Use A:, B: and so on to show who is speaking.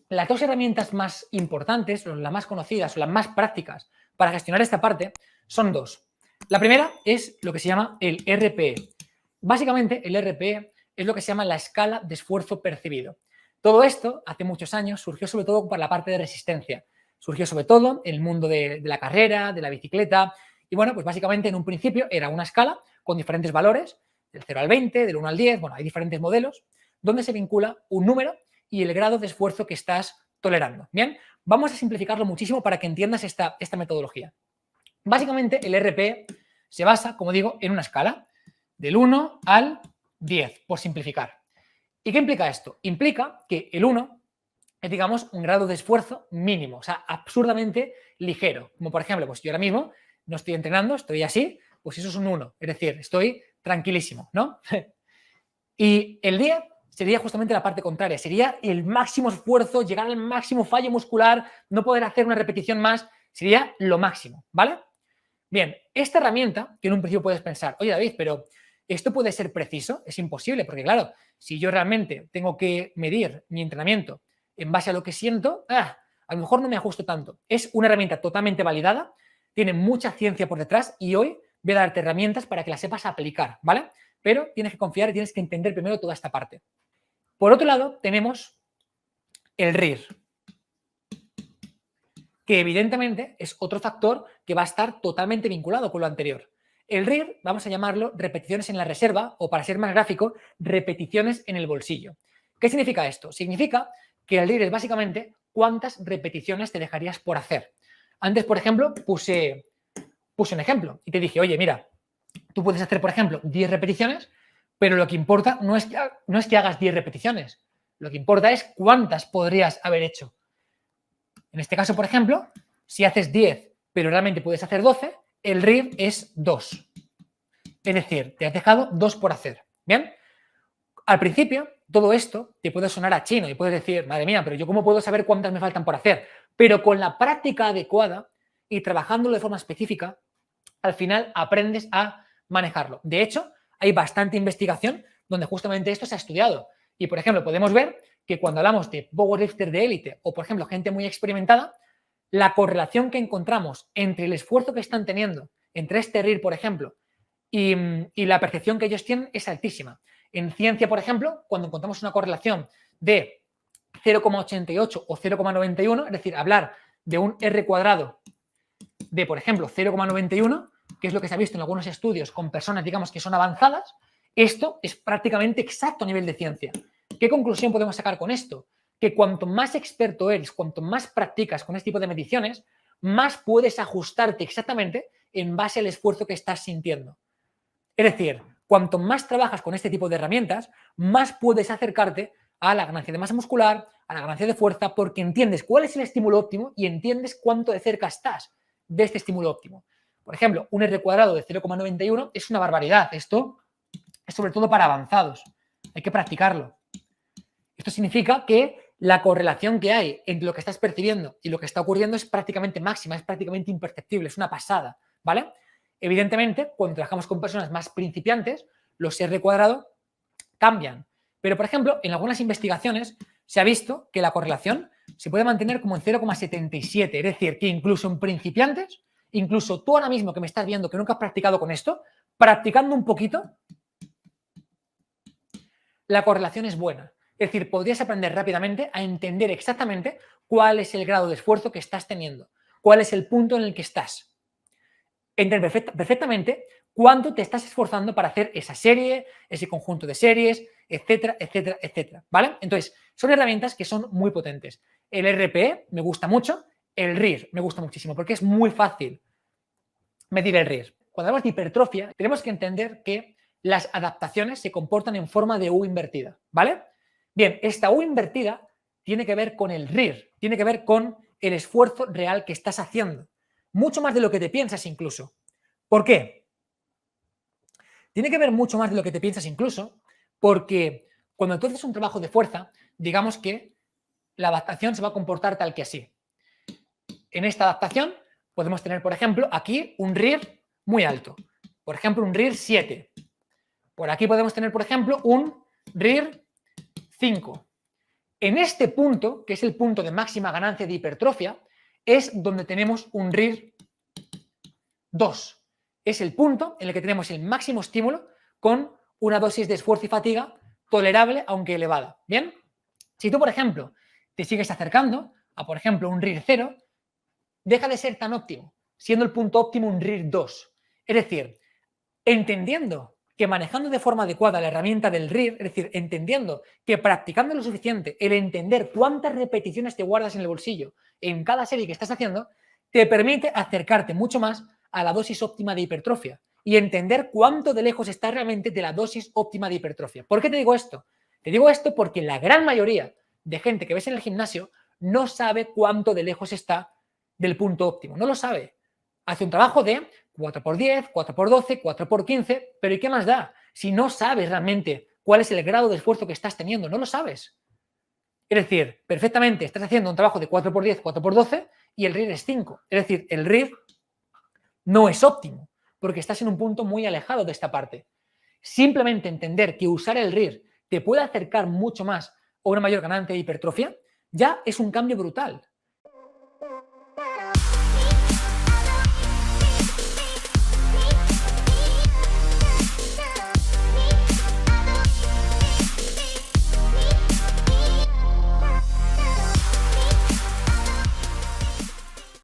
A: las dos herramientas más importantes, o las más conocidas, o las más prácticas para gestionar esta parte son dos. La primera es lo que se llama el RPE. Básicamente, el RPE es lo que se llama la escala de esfuerzo percibido. Todo esto, hace muchos años, surgió sobre todo para la parte de resistencia. Surgió sobre todo en el mundo de la carrera, de la bicicleta. Y bueno, pues básicamente en un principio era una escala con diferentes valores, del 0 al 20, del 1 al 10, bueno, hay diferentes modelos, donde se vincula un número y el grado de esfuerzo que estás tolerando. Bien, vamos a simplificarlo muchísimo para que entiendas esta metodología. Básicamente, el RPE se basa, como digo, en una escala del 1 al 10, por simplificar. ¿Y qué implica esto? Implica que el 1 es, digamos, un grado de esfuerzo mínimo, o sea, absurdamente ligero. Como por ejemplo, pues yo ahora mismo no estoy entrenando, estoy así, pues eso es un 1, es decir, estoy tranquilísimo, ¿no? Y el 10 sería justamente la parte contraria, sería el máximo esfuerzo, llegar al máximo fallo muscular, no poder hacer una repetición más, sería lo máximo, ¿vale? Bien, esta herramienta, que en un principio puedes pensar, oye David, pero ¿esto puede ser preciso? Es imposible, porque claro, si yo realmente tengo que medir mi entrenamiento en base a lo que siento, a lo mejor no me ajusto tanto. Es una herramienta totalmente validada, tiene mucha ciencia por detrás y hoy voy a darte herramientas para que las sepas aplicar, ¿vale? Pero tienes que confiar y tienes que entender primero toda esta parte. Por otro lado, tenemos el RIR, que evidentemente es otro factor que va a estar totalmente vinculado con lo anterior. El RIR, vamos a llamarlo repeticiones en la reserva, o para ser más gráfico, repeticiones en el bolsillo. ¿Qué significa esto? Significa que el RIR es básicamente cuántas repeticiones te dejarías por hacer. Antes, por ejemplo, puse un ejemplo y te dije, oye, mira, tú puedes hacer, por ejemplo, 10 repeticiones, pero lo que importa no es que hagas 10 repeticiones. Lo que importa es cuántas podrías haber hecho. En este caso, por ejemplo, si haces 10, pero realmente puedes hacer 12, el RIR es 2. Es decir, te has dejado 2 por hacer. ¿Bien? Al principio, todo esto te puede sonar a chino y puedes decir, madre mía, pero yo cómo puedo saber cuántas me faltan por hacer. Pero con la práctica adecuada y trabajándolo de forma específica, al final aprendes a manejarlo. De hecho, hay bastante investigación donde justamente esto se ha estudiado. Y, por ejemplo, podemos ver que cuando hablamos de powerlifter de élite o, por ejemplo, gente muy experimentada, la correlación que encontramos entre el esfuerzo que están teniendo, entre este RIR, por ejemplo, y la percepción que ellos tienen es altísima. En ciencia, por ejemplo, cuando encontramos una correlación de 0,88 o 0,91, es decir, hablar de un R cuadrado de, por ejemplo, 0,91, que es lo que se ha visto en algunos estudios con personas, digamos, que son avanzadas, esto es prácticamente exacto a nivel de ciencia. ¿Qué conclusión podemos sacar con esto? Que cuanto más experto eres, cuanto más practicas con este tipo de mediciones, más puedes ajustarte exactamente en base al esfuerzo que estás sintiendo. Es decir, cuanto más trabajas con este tipo de herramientas, más puedes acercarte a la ganancia de masa muscular, a la ganancia de fuerza, porque entiendes cuál es el estímulo óptimo y entiendes cuánto de cerca estás de este estímulo óptimo. Por ejemplo, un R cuadrado de 0,91 es una barbaridad. Esto es sobre todo para avanzados. Hay que practicarlo. Esto significa que la correlación que hay entre lo que estás percibiendo y lo que está ocurriendo es prácticamente máxima, es prácticamente imperceptible, es una pasada, ¿vale? Evidentemente, cuando trabajamos con personas más principiantes, los R cuadrado cambian. Pero, por ejemplo, en algunas investigaciones se ha visto que la correlación se puede mantener como en 0,77. Es decir, que incluso en principiantes, incluso tú ahora mismo que me estás viendo que nunca has practicado con esto, practicando un poquito, la correlación es buena. Es decir, podrías aprender rápidamente a entender exactamente cuál es el grado de esfuerzo que estás teniendo, cuál es el punto en el que estás. Entender perfectamente cuánto te estás esforzando para hacer esa serie, ese conjunto de series, etcétera, etcétera, etcétera, ¿vale? Entonces, son herramientas que son muy potentes. El RPE me gusta mucho, el RIR me gusta muchísimo porque es muy fácil medir el RIR. Cuando hablamos de hipertrofia, tenemos que entender que las adaptaciones se comportan en forma de U invertida, ¿vale? Bien, esta U invertida tiene que ver con el RIR, tiene que ver con el esfuerzo real que estás haciendo. Mucho más de lo que te piensas incluso. ¿Por qué? Tiene que ver mucho más de lo que te piensas incluso, porque cuando tú haces un trabajo de fuerza, digamos que la adaptación se va a comportar tal que así. En esta adaptación podemos tener, por ejemplo, aquí un RIR muy alto. Por ejemplo, un RIR 7. Por aquí podemos tener, por ejemplo, un RIR 5. En este punto, que es el punto de máxima ganancia de hipertrofia, es donde tenemos un RIR 2. Es el punto en el que tenemos el máximo estímulo con una dosis de esfuerzo y fatiga tolerable, aunque elevada. ¿Bien? Si tú, por ejemplo, te sigues acercando a, por ejemplo, un RIR 0, deja de ser tan óptimo, siendo el punto óptimo un RIR 2. Es decir, entendiendo que manejando de forma adecuada la herramienta del RIR, es decir, entendiendo que practicando lo suficiente, el entender cuántas repeticiones te guardas en el bolsillo en cada serie que estás haciendo, te permite acercarte mucho más a la dosis óptima de hipertrofia y entender cuánto de lejos está realmente de la dosis óptima de hipertrofia. ¿Por qué te digo esto? Te digo esto porque la gran mayoría de gente que ves en el gimnasio no sabe cuánto de lejos está del punto óptimo, no lo sabe. Hace un trabajo de 4x10, 4x12, 4x15, pero ¿y qué más da? Si no sabes realmente cuál es el grado de esfuerzo que estás teniendo, no lo sabes. Es decir, perfectamente estás haciendo un trabajo de 4x10, 4x12 y el RIR es 5. Es decir, el RIR no es óptimo porque estás en un punto muy alejado de esta parte. Simplemente entender que usar el RIR te puede acercar mucho más a una mayor ganancia de hipertrofia ya es un cambio brutal.